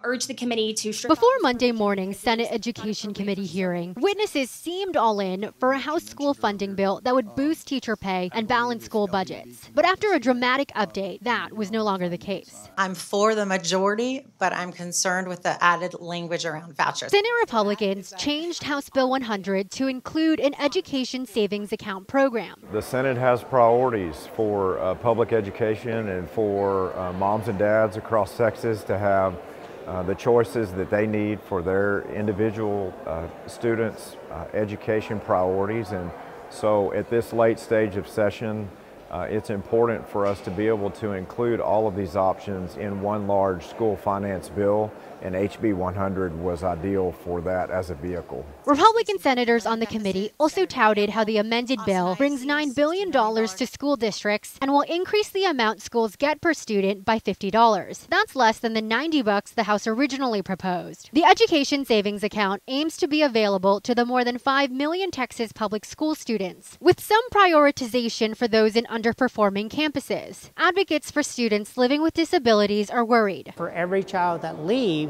urged the committee to... Before Monday morning's Senate Education Committee hearing, witnesses seemed all in for a House school funding bill that would boost teacher pay and balance school budgets. But after a dramatic update, that was no longer the case. I'm for the majority, but I'm concerned with the added language around vouchers. Senate Republicans changed House Bill 100 to include an education savings account program. The Senate has priorities for public education and for moms and dads across Texas to have the choices that they need for their individual students' education priorities. And so at this late stage of session, it's important for us to be able to include all of these options in one large school finance bill, and HB 100 was ideal for that as a vehicle. Republican senators on the committee also touted how the amended bill brings $9 billion to school districts and will increase the amount schools get per student by $50. That's less than the $90 the House originally proposed. The Education Savings Account aims to be available to the more than 5 million Texas public school students, with some prioritization for those in underperforming campuses. Advocates for students living with disabilities are worried. For every child that leaves,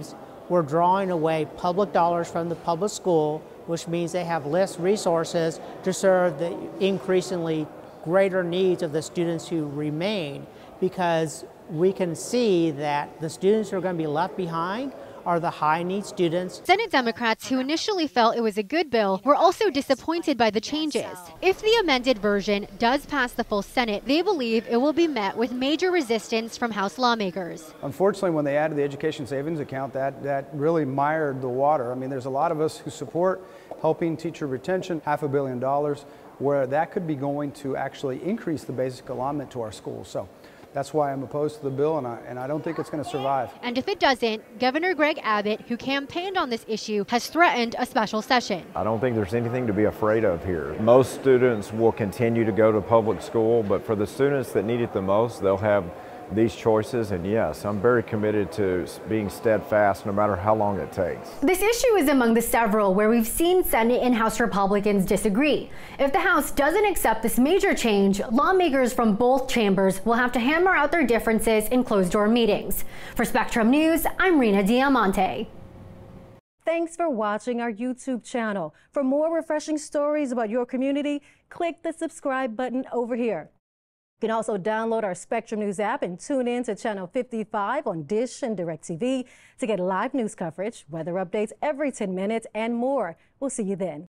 we're drawing away public dollars from the public school, which means they have less resources to serve the increasingly greater needs of the students who remain, because we can see that the students who are going to be left behind are the high-need students. Senate Democrats, who initially felt it was a good bill, were also disappointed by the changes. If the amended version does pass the full Senate, they believe it will be met with major resistance from House lawmakers. Unfortunately, when they added the education savings account, that really mired the water. I mean, there's a lot of us who support helping teacher retention, $500 million, where that could be going to actually increase the basic allotment to our schools. So that's why I'm opposed to the bill, and I don't think it's going to survive. And if it doesn't, Governor Greg Abbott, who campaigned on this issue, has threatened a special session. I don't think there's anything to be afraid of here. Most students will continue to go to public school, but for the students that need it the most, they'll have these choices. And yes, I'm very committed to being steadfast no matter how long it takes. This issue is among the several where we've seen Senate and House Republicans disagree. If the House doesn't accept this major change, lawmakers from both chambers will have to hammer out their differences in closed-door meetings. For Spectrum News, I'm Rena Diamante. Thanks for watching our YouTube channel. For more refreshing stories about your community, click the subscribe button over here. You can also download our Spectrum News app and tune in to Channel 55 on Dish and DirecTV to get live news coverage, weather updates every 10 minutes, and more. We'll see you then.